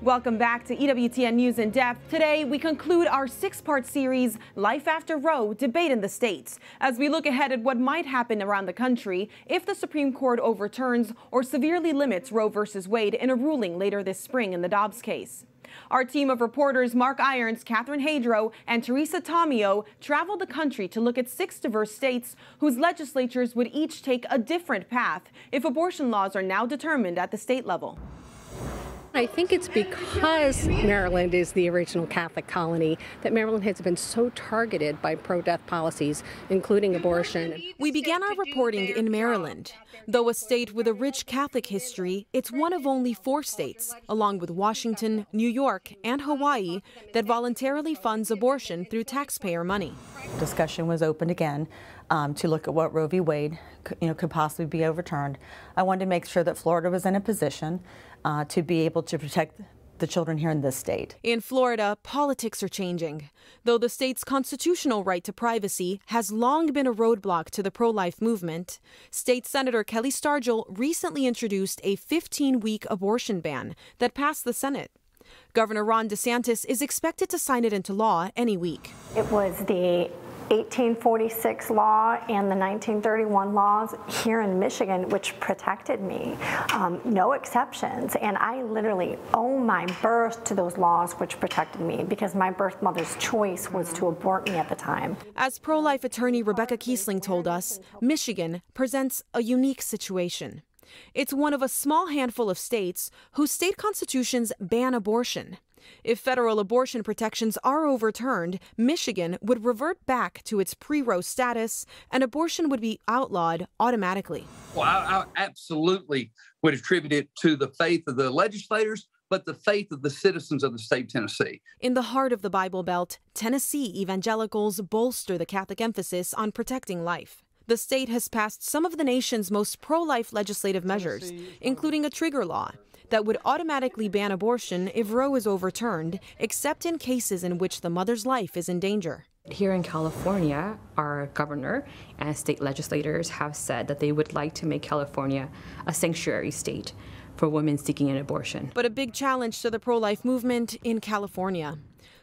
Welcome back to EWTN News in Depth. Today, we conclude our 6-part series, Life After Roe, Debate in the States, as we look ahead at what might happen around the country if the Supreme Court overturns or severely limits Roe v. Wade in a ruling later this spring in the Dobbs case. Our team of reporters, Mark Irons, Catherine Hadro, and Teresa Tomeo, traveled the country to look at 6 diverse states whose legislatures would each take a different path if abortion laws are now determined at the state level. I think it's because Maryland is the original Catholic colony that Maryland has been so targeted by pro-death policies, including abortion. We began our reporting in Maryland. Though a state with a rich Catholic history, it's one of only 4 states, along with Washington, New York, and Hawaii, that voluntarily funds abortion through taxpayer money. Discussion was opened again to look at what Roe v. Wade could possibly be overturned. I wanted to make sure that Florida was in a position to be able to protect the children here in this state. In Florida, politics are changing. Though the state's constitutional right to privacy has long been a roadblock to the pro-life movement, State Senator Kelly Stargel recently introduced a 15-week abortion ban that passed the Senate. Governor Ron DeSantis is expected to sign it into law any week. It was the 1846 law and the 1931 laws here in Michigan which protected me. No exceptions. And I literally owe my birth to those laws which protected me because my birth mother's choice was to abort me at the time. As pro-life attorney Rebecca Kiesling told us, Michigan presents a unique situation. It's one of a small handful of states whose state constitutions ban abortion. If federal abortion protections are overturned, Michigan would revert back to its pre-Roe status, and abortion would be outlawed automatically. Well, I absolutely would attribute it to the faith of the legislators, but the faith of the citizens of the state of Tennessee. In the heart of the Bible Belt, Tennessee evangelicals bolster the Catholic emphasis on protecting life. The state has passed some of the nation's most pro-life legislative measures, including a trigger law that would automatically ban abortion if Roe is overturned, except in cases in which the mother's life is in danger. Here in California, our governor and state legislators have said that they would like to make California a sanctuary state for women seeking an abortion. But a big challenge to the pro-life movement in California.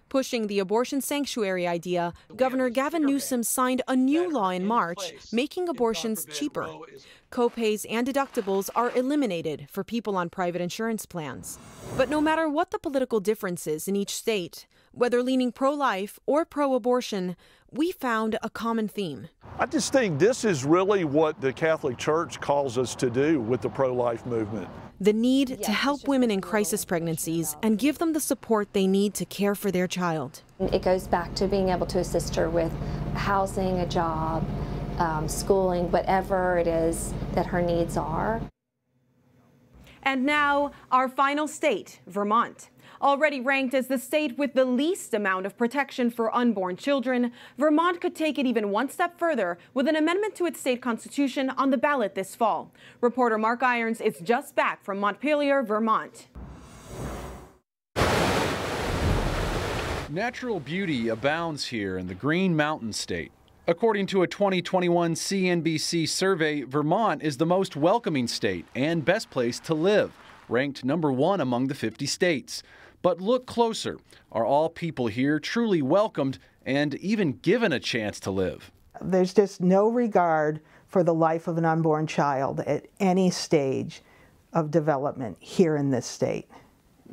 Pushing the abortion sanctuary idea, Governor Gavin Newsom signed a new law in March, making abortions cheaper. Copays and deductibles are eliminated for people on private insurance plans. But no matter what the political differences in each state, whether leaning pro-life or pro-abortion, we found a common theme. I just think this is really what the Catholic Church calls us to do with the pro-life movement. The need to help women in crisis pregnancies and give them the support they need to care for their child. It goes back to being able to assist her with housing, a job, schooling, whatever it is that her needs are. And now, our final state, Vermont. Already ranked as the state with the least amount of protection for unborn children, Vermont could take it even one step further with an amendment to its state constitution on the ballot this fall. Reporter Mark Irons is just back from Montpelier, Vermont. Natural beauty abounds here in the Green Mountain State. According to a 2021 CNBC survey, Vermont is the most welcoming state and best place to live, ranked #1 among the 50 states. But look closer. Are all people here truly welcomed and even given a chance to live? There's just no regard for the life of an unborn child at any stage of development here in this state,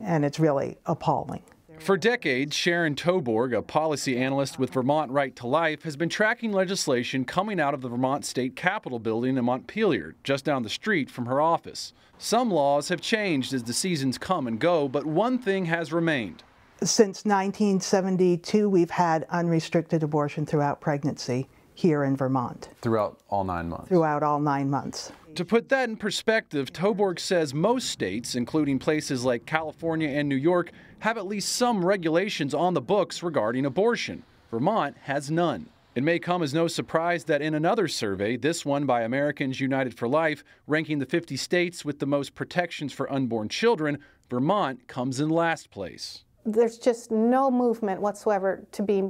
and it's really appalling. For decades, Sharon Toborg, a policy analyst with Vermont Right to Life, has been tracking legislation coming out of the Vermont State Capitol building in Montpelier, just down the street from her office. Some laws have changed as the seasons come and go, but one thing has remained. Since 1972, we've had unrestricted abortion throughout pregnancy here in Vermont. Throughout all 9 months? Throughout all 9 months. To put that in perspective, Toborg says most states, including places like California and New York, have at least some regulations on the books regarding abortion. Vermont has none. It may come as no surprise that in another survey, this one by Americans United for Life, ranking the 50 states with the most protections for unborn children, Vermont comes in last place. There's just no movement whatsoever to be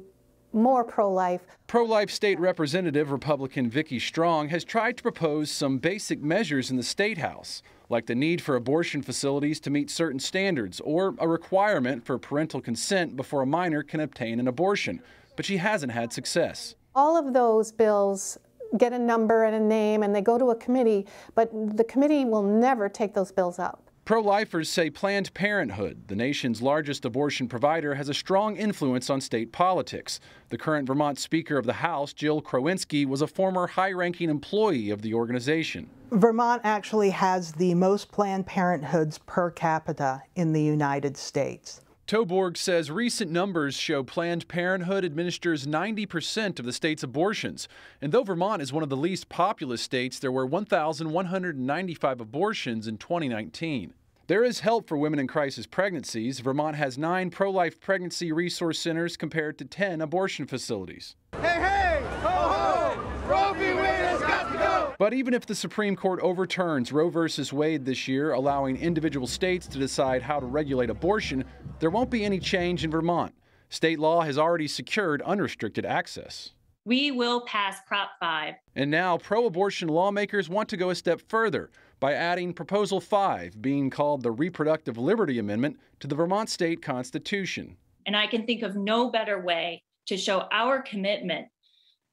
more pro-life. Pro-life state representative Republican Vicki Strong has tried to propose some basic measures in the State House. like the need for abortion facilities to meet certain standards or a requirement for parental consent before a minor can obtain an abortion. But she hasn't had success. All of those bills get a number and a name and they go to a committee, but the committee will never take those bills up. Pro-lifers say Planned Parenthood, the nation's largest abortion provider, has a strong influence on state politics. The current Vermont Speaker of the House, Jill Krowinski, was a former high-ranking employee of the organization. Vermont actually has the most Planned Parenthoods per capita in the United States. Toborg says recent numbers show Planned Parenthood administers 90% of the state's abortions. And though Vermont is one of the least populous states, there were 1,195 abortions in 2019. There is help for women in crisis pregnancies. Vermont has 9 pro-life pregnancy resource centers compared to 10 abortion facilities. Hey, hey, ho, ho, Roe v. Wade has got to go! But even if the Supreme Court overturns Roe v. Wade this year, allowing individual states to decide how to regulate abortion, there won't be any change in Vermont. State law has already secured unrestricted access. We will pass Prop 5. And now pro-abortion lawmakers want to go a step further by adding Proposal 5, being called the Reproductive Liberty Amendment, to the Vermont State Constitution. And I can think of no better way to show our commitment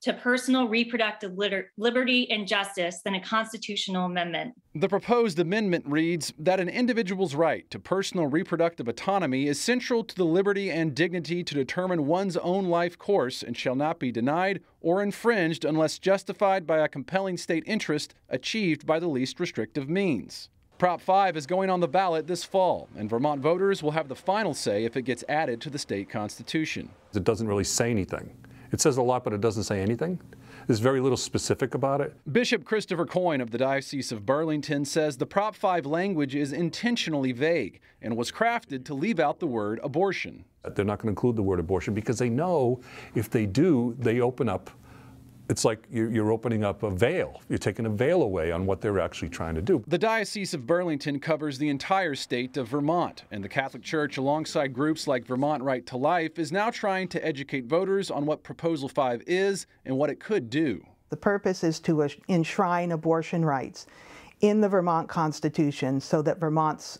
to personal reproductive liberty and justice than a constitutional amendment. The proposed amendment reads that an individual's right to personal reproductive autonomy is central to the liberty and dignity to determine one's own life course and shall not be denied or infringed unless justified by a compelling state interest achieved by the least restrictive means. Prop 5 is going on the ballot this fall, and Vermont voters will have the final say if it gets added to the state constitution. It doesn't really say anything. It says a lot, but it doesn't say anything. There's very little specific about it. Bishop Christopher Coyne of the Diocese of Burlington says the Prop 5 language is intentionally vague and was crafted to leave out the word abortion. They're not going to include the word abortion because they know if they do, they open up. It's like you're opening up a veil. You're taking a veil away on what they're actually trying to do. The Diocese of Burlington covers the entire state of Vermont, and the Catholic Church, alongside groups like Vermont Right to Life, is now trying to educate voters on what Proposal 5 is and what it could do. The purpose is to enshrine abortion rights in the Vermont Constitution so that Vermont's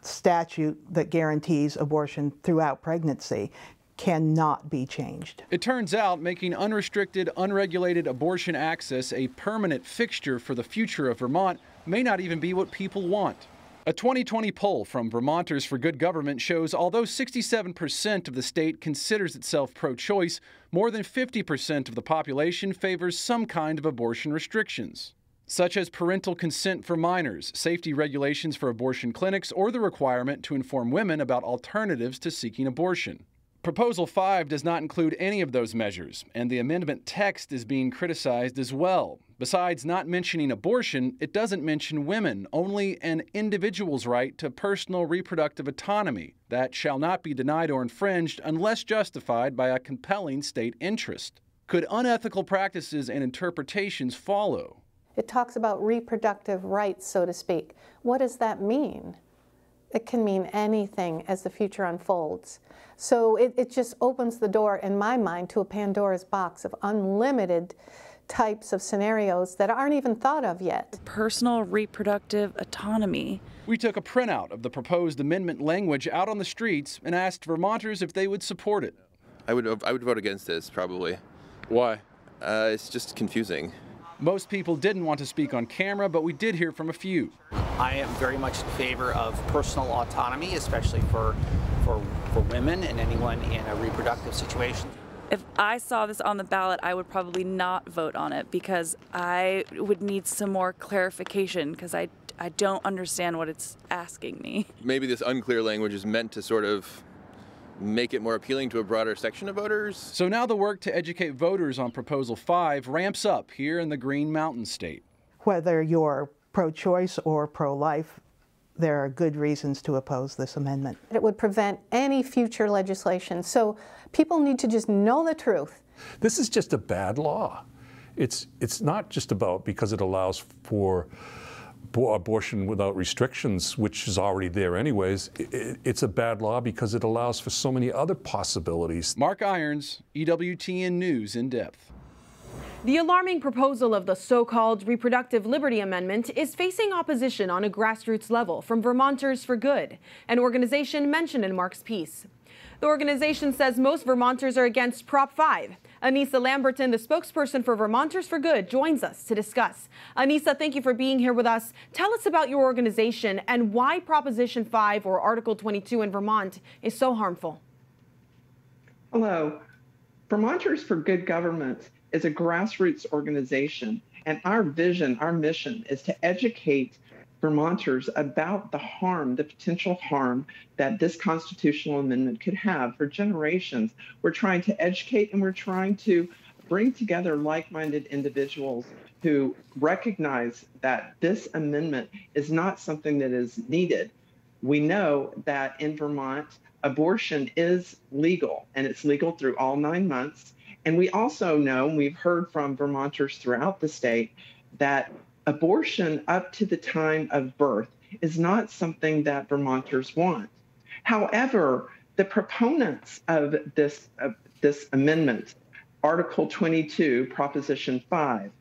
statute that guarantees abortion throughout pregnancy cannot be changed. It turns out making unrestricted, unregulated abortion access a permanent fixture for the future of Vermont may not even be what people want. A 2020 poll from Vermonters for Good Government shows although 67% of the state considers itself pro-choice, more than 50% of the population favors some kind of abortion restrictions, such as parental consent for minors, safety regulations for abortion clinics, or the requirement to inform women about alternatives to seeking abortion. Proposal 5 does not include any of those measures, and the amendment text is being criticized as well. Besides not mentioning abortion, it doesn't mention women, only an individual's right to personal reproductive autonomy that shall not be denied or infringed unless justified by a compelling state interest. Could unethical practices and interpretations follow? It talks about reproductive rights, so to speak. What does that mean? It can mean anything as the future unfolds. So it just opens the door, in my mind, to a Pandora's box of unlimited types of scenarios that aren't even thought of yet. Personal reproductive autonomy. We took a printout of the proposed amendment language out on the streets and asked Vermonters if they would support it. I would vote against this, probably. Why? It's just confusing. Most people didn't want to speak on camera, but we did hear from a few. I am very much in favor of personal autonomy, especially for women and anyone in a reproductive situation. If I saw this on the ballot, I would probably not vote on it because I would need some more clarification because I don't understand what it's asking me. Maybe this unclear language is meant to sort of make it more appealing to a broader section of voters. So now the work to educate voters on Proposal 5 ramps up here in the Green Mountain State. Whether you're pro-choice or pro-life, there are good reasons to oppose this amendment. It would prevent any future legislation. So people need to just know the truth. This is just a bad law. It's not just about because it allows for abortion without restrictions, which is already there anyways. It's a bad law because it allows for so many other possibilities. Mark Irons, EWTN News in Depth. The alarming proposal of the so-called Reproductive Liberty Amendment is facing opposition on a grassroots level from Vermonters for Good, an organization mentioned in Mark's piece. The organization says most Vermonters are against Prop 5. Annisa Lamberton, the spokesperson for Vermonters for Good, joins us to discuss. Annisa, thank you for being here with us. Tell us about your organization and why Proposition 5 or Article 22 in Vermont is so harmful. Hello. Vermonters for Good Government is a grassroots organization, and our vision, our mission is to educate Vermonters about the harm, the potential harm that this constitutional amendment could have for generations. We're trying to educate and we're trying to bring together like-minded individuals who recognize that this amendment is not something that is needed. We know that in Vermont, abortion is legal, and it's legal through all 9 months. And we also know, and we've heard from Vermonters throughout the state, that abortion up to the time of birth is not something that Vermonters want. However, the proponents of this amendment, Article 22, Proposition 5,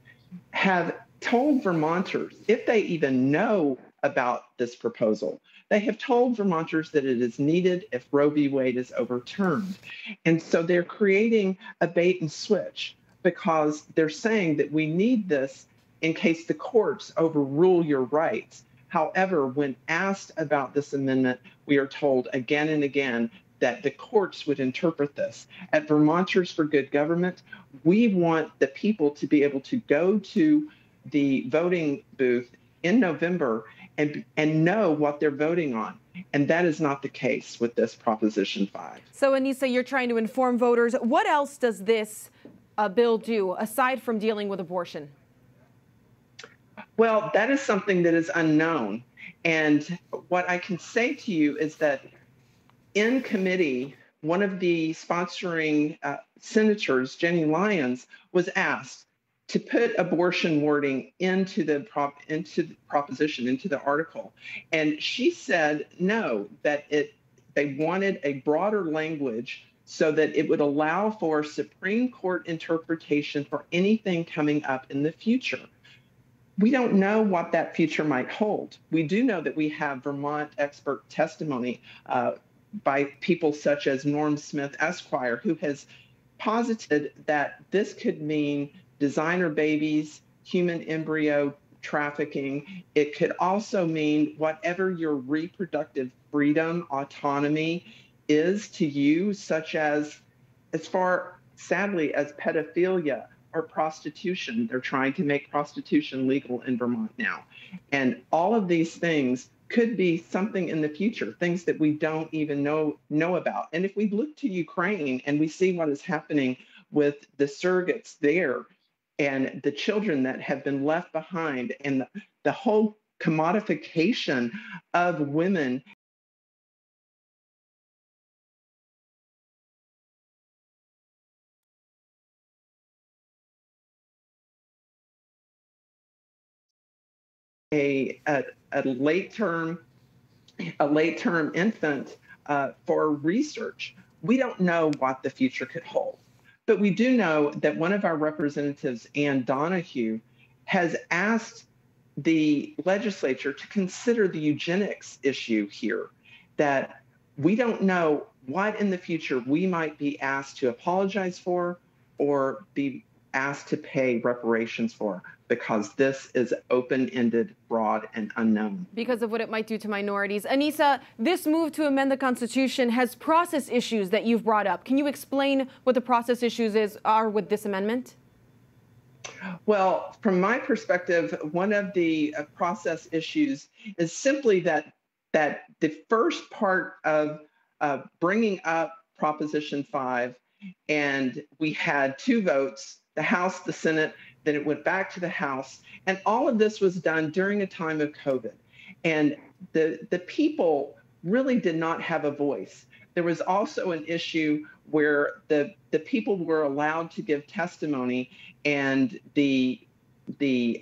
have told Vermonters, if they even know about this proposal, they have told Vermonters that it is needed if Roe v. Wade is overturned. And so they're creating a bait and switch because they're saying that we need this in case the courts overrule your rights. However, when asked about this amendment, we are told again and again that the courts would interpret this. At Vermonters for Good Government, we want the people to be able to go to the voting booth in November and know what they're voting on. And that is not the case with this Proposition 5. So, Annisa, you're trying to inform voters. What else does this bill do aside from dealing with abortion? Well, that is something that is unknown. And what I can say to you is that in committee, one of the sponsoring senators, Jenny Lyons, was asked to put abortion wording into the proposition, into the article. And she said no, that they wanted a broader language so that it would allow for Supreme Court interpretation for anything coming up in the future. We don't know what that future might hold. We do know that we have Vermont expert testimony by people such as Norm Smith, Esquire, who has posited that this could mean designer babies, human embryo trafficking. It could also mean whatever your reproductive freedom, autonomy is to you, such as far, sadly, as pedophilia or prostitution. They're trying to make prostitution legal in Vermont now. And all of these things could be something in the future, things that we don't even know about. And if we look to Ukraine and we see what is happening with the surrogates there, and the children that have been left behind, and the whole commodification of women. A late term infant for research. We don't know what the future could hold. But we do know that one of our representatives, Ann Donahue, has asked the legislature to consider the eugenics issue here, that we don't know what in the future we might be asked to apologize for or be asked to pay reparations for, because this is open-ended, broad, and unknown. Because of what it might do to minorities. Annisa, this move to amend the Constitution has process issues that you've brought up. Can you explain what the process issues are with this amendment? Well, from my perspective, one of the process issues is simply that the first part of bringing up Proposition 5, and we had 2 votes, the House, the Senate, then it went back to the House. And all of this was done during a time of COVID. And the people really did not have a voice. There was also an issue where the people were allowed to give testimony, and the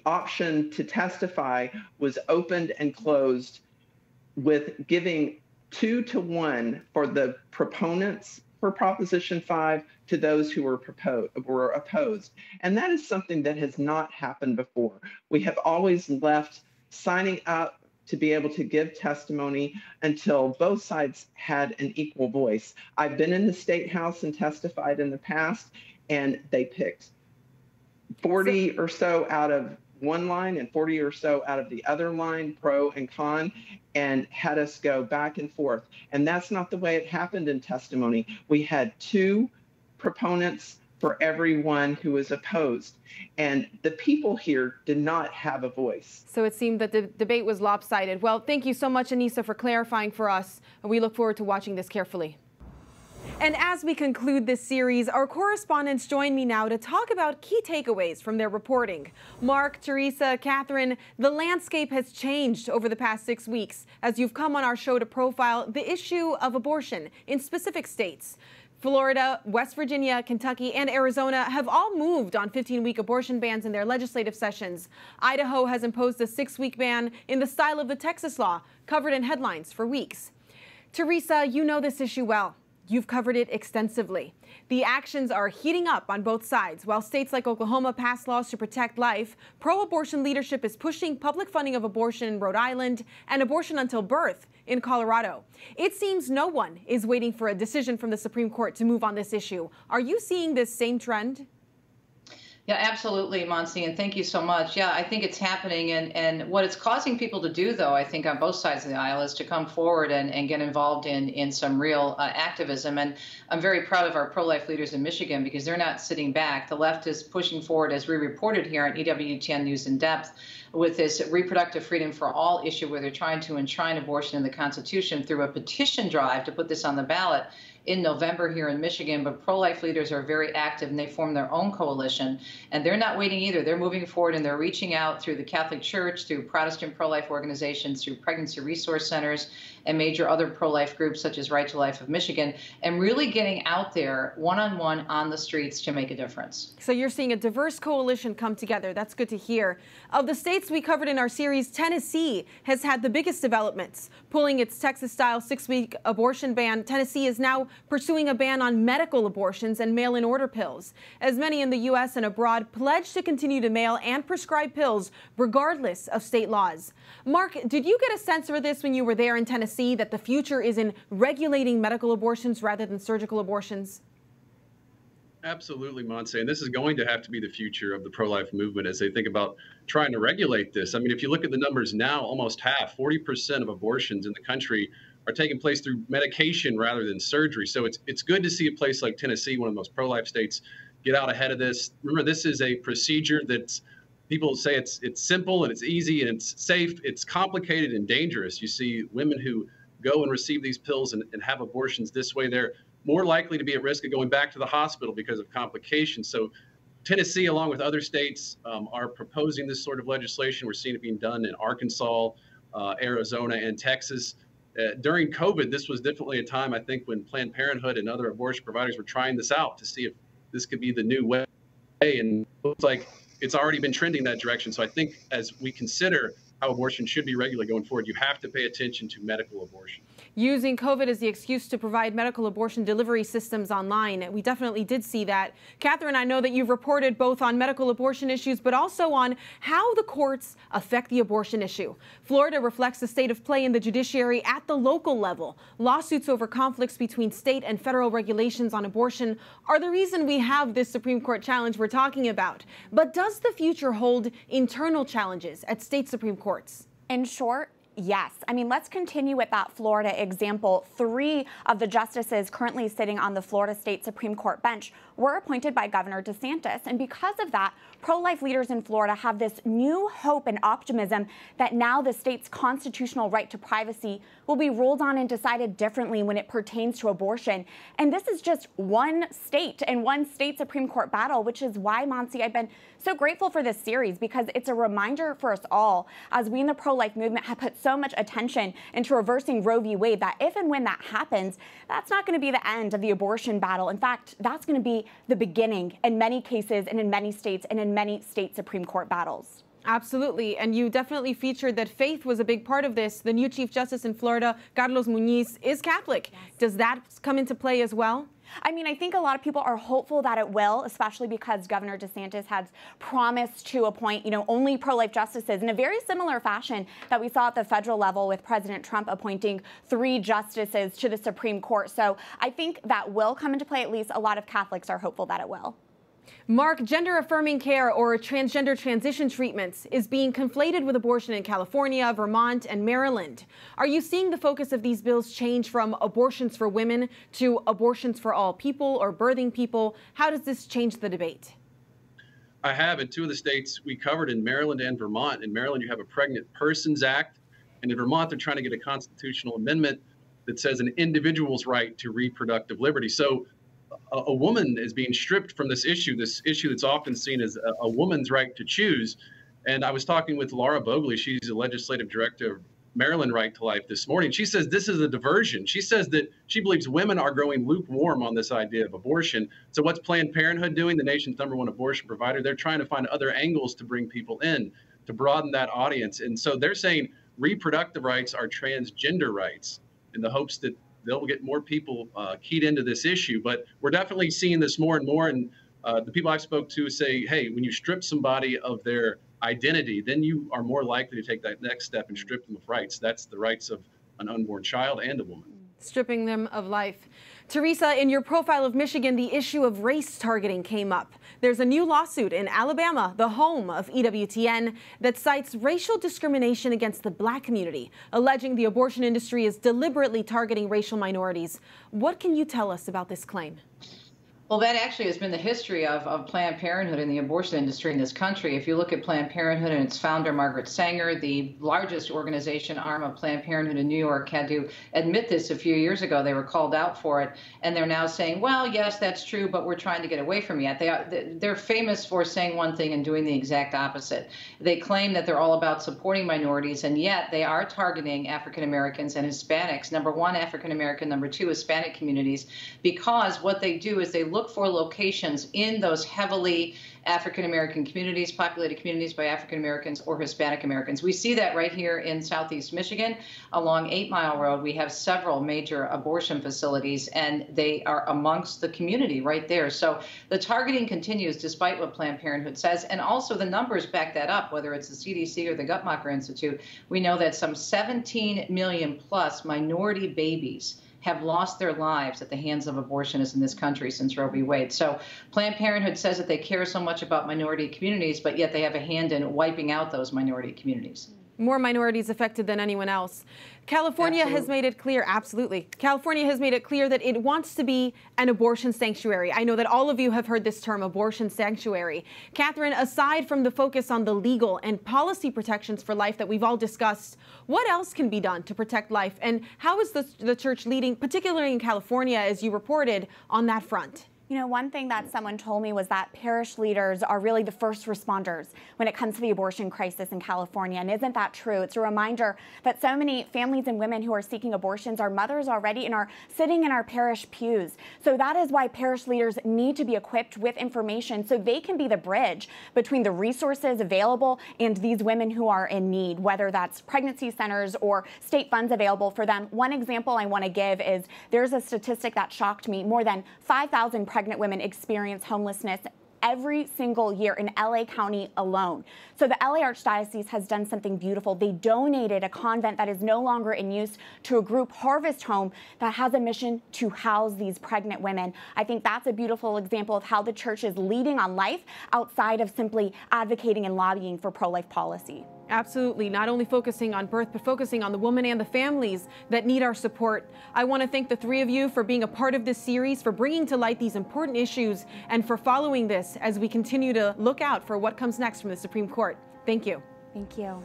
option to testify was opened and closed, with giving 2 to 1 for the proponents for Proposition 5 to those who were opposed. And that is something that has not happened before. We have always left signing up to be able to give testimony until both sides had an equal voice. I've been in the State House and testified in the past, and they picked 40 or so out of one line and 40 or so out of the other line, pro and con, and had us go back and forth. And that's not the way it happened in testimony. We had 2 proponents for everyone who was opposed. And the people here did not have a voice. So it seemed that the debate was lopsided. Well, thank you so much, Annisa, for clarifying for us. We look forward to watching this carefully. And as we conclude this series, our correspondents join me now to talk about key takeaways from their reporting. Mark, Teresa, Catherine, the landscape has changed over the past 6 weeks as you've come on our show to profile the issue of abortion in specific states. Florida, West Virginia, Kentucky, and Arizona have all moved on 15-week abortion bans in their legislative sessions. Idaho has imposed a 6-week ban in the style of the Texas law, covered in headlines for weeks. Teresa, you know this issue well. You've covered it extensively. The actions are heating up on both sides. While states like Oklahoma pass laws to protect life, pro-abortion leadership is pushing public funding of abortion in Rhode Island and abortion until birth in Colorado. It seems no one is waiting for a decision from the Supreme Court to move on this issue. Are you seeing this same trend? Yeah, absolutely, Montse, and thank you so much. Yeah, I think it's happening, and what it's causing people to do, though, I think on both sides of the aisle, is to come forward and get involved in some real activism. And I'm very proud of our pro-life leaders in Michigan because they're not sitting back. The left is pushing forward, as we reported here on EWTN News In Depth, with this reproductive freedom for all issue where they're trying to enshrine abortion in the Constitution through a petition drive to put this on the ballot in November here in Michigan. But pro-life leaders are very active, and they form their own coalition. And they're not waiting either. They're moving forward, and they're reaching out through the Catholic Church, through Protestant pro-life organizations, through pregnancy resource centers, and major other pro-life groups such as Right to Life of Michigan, and really getting out there one-on-one on the streets to make a difference. So you're seeing a diverse coalition come together. That's good to hear. Of the states we covered in our series, Tennessee has had the biggest developments. Pulling its Texas-style 6-week abortion ban, Tennessee is now pursuing a ban on medical abortions and mail-in order pills, as many in the U.S. and abroad pledge to continue to mail and prescribe pills regardless of state laws. Mark, did you get a sense for this when you were there in Tennessee, that the future is in regulating medical abortions rather than surgical abortions? Absolutely, Montse. And this is going to have to be the future of the pro-life movement as they think about trying to regulate this. I mean, if you look at the numbers now, almost half, 40% of abortions in the country are taking place through medication rather than surgery. So it's good to see a place like Tennessee, one of the most pro-life states, get out ahead of this. Remember, this is a procedure that's, people say it's simple and it's easy and it's safe. It's complicated and dangerous. You see women who go and receive these pills and have abortions this way, they're more likely to be at risk of going back to the hospital because of complications. So Tennessee, along with other states, are proposing this sort of legislation. We're seeing it being done in Arkansas, Arizona, and Texas. During COVID, this was definitely a time, I think, when Planned Parenthood and other abortion providers were trying this out to see if this could be the new way. And it looks like it's already been trending that direction. So I think as we consider how abortion should be regulated going forward, you have to pay attention to medical abortion. Using COVID as the excuse to provide medical abortion delivery systems online. We definitely did see that. Catherine, I know that you've reported both on medical abortion issues, but also on how the courts affect the abortion issue. Florida reflects the state of play in the judiciary at the local level. Lawsuits over conflicts between state and federal regulations on abortion are the reason we have this Supreme Court challenge we're talking about. But does the future hold internal challenges at state Supreme Courts? In short, yes. I mean, let's continue with that Florida example. 3 of the justices currently sitting on the Florida State Supreme Court bench were appointed by Governor DeSantis. And because of that, pro-life leaders in Florida have this new hope and optimism that now the state's constitutional right to privacy will be ruled on and decided differently when it pertains to abortion. And this is just one state and one state Supreme Court battle, which is why, Montse, I've been so grateful for this series, because it's a reminder for us all, as we in the pro-life movement have put so much attention into reversing Roe v. Wade, that if and when that happens, that's not going to be the end of the abortion battle. In fact, that's going to be the beginning in many cases and in many states and in many state Supreme Court battles. Absolutely. And you definitely featured that faith was a big part of this. The new Chief Justice in Florida, Carlos Muñiz, is Catholic. Yes. Does that come into play as well? I mean, I think a lot of people are hopeful that it will, especially because Governor DeSantis has promised to appoint, only pro-life justices in a very similar fashion that we saw at the federal level with President Trump appointing 3 justices to the Supreme Court. So I think that will come into play. At least a lot of Catholics are hopeful that it will. Mark, gender-affirming care or transgender transition treatments is being conflated with abortion in California, Vermont, and Maryland. Are you seeing the focus of these bills change from abortions for women to abortions for all people or birthing people? How does this change the debate? I have in 2 of the states we covered, in Maryland and Vermont. In Maryland, you have a Pregnant Persons Act, and in Vermont, they're trying to get a constitutional amendment that says an individual's right to reproductive liberty. So a woman is being stripped from this issue that's often seen as a woman's right to choose. And I was talking with Laura Bogley. She's the legislative director of Maryland Right to Life this morning. She says this is a diversion. She says that she believes women are growing lukewarm on this idea of abortion. So what's Planned Parenthood doing, the nation's #1 abortion provider? They're trying to find other angles to bring people in, to broaden that audience. And so they're saying reproductive rights are transgender rights in the hopes that they'll get more people keyed into this issue. But we're definitely seeing this more and more. And the people I've spoke to say, hey, when you strip somebody of their identity, then you are more likely to take that next step and strip them of rights. That's the rights of an unborn child and a woman. Stripping them of life. Teresa, in your profile of Michigan, the issue of race targeting came up. There's a new lawsuit in Alabama, the home of EWTN, that cites racial discrimination against the Black community, alleging the abortion industry is deliberately targeting racial minorities. What can you tell us about this claim? Well, that actually has been the history of Planned Parenthood and the abortion industry in this country. If you look at Planned Parenthood and its founder, Margaret Sanger, the largest organization arm of Planned Parenthood in New York, had to admit this a few years ago. They were called out for it, and they're now saying, well, yes, that's true, but we're trying to get away from it. They're famous for saying one thing and doing the exact opposite. They claim that they're all about supporting minorities, and yet they are targeting African Americans and Hispanics. Number 1, African American, number 2, Hispanic communities, because what they do is they look for locations in those heavily African American communities, populated communities by African Americans or Hispanic Americans. We see that right here in Southeast Michigan. Along 8 Mile Road, we have several major abortion facilities, and they are amongst the community right there. So the targeting continues despite what Planned Parenthood says, and also the numbers back that up, whether it's the CDC or the Guttmacher Institute. We know that some 17 million plus minority babies have lost their lives at the hands of abortionists in this country since Roe v. Wade. So Planned Parenthood says that they care so much about minority communities, but yet they have a hand in wiping out those minority communities. More minorities affected than anyone else. California has made it clear, California has made it clear that it wants to be an abortion sanctuary. I know that all of you have heard this term, abortion sanctuary. Catherine, aside from the focus on the legal and policy protections for life that we've all discussed, what else can be done to protect life? And how is the church leading, particularly in California, as you reported, on that front? You know, one thing that someone told me was that parish leaders are really the first responders when it comes to the abortion crisis in California. And isn't that true? It's a reminder that so many families and women who are seeking abortions are mothers already and are sitting in our parish pews. So that is why parish leaders need to be equipped with information so they can be the bridge between the resources available and these women who are in need, whether that's pregnancy centers or state funds available for them. One example I want to give is there's a statistic that shocked me. More than 5,000 pregnant women experience homelessness every single year in LA County alone. So the LA Archdiocese has done something beautiful. They donated a convent that is no longer in use to a group, Harvest Home, that has a mission to house these pregnant women. I think that's a beautiful example of how the church is leading on life outside of simply advocating and lobbying for pro-life policy. Absolutely. Not only focusing on birth, but focusing on the women and the families that need our support. I want to thank the 3 of you for being a part of this series, for bringing to light these important issues, and for following this as we continue to look out for what comes next from the Supreme Court. Thank you. Thank you.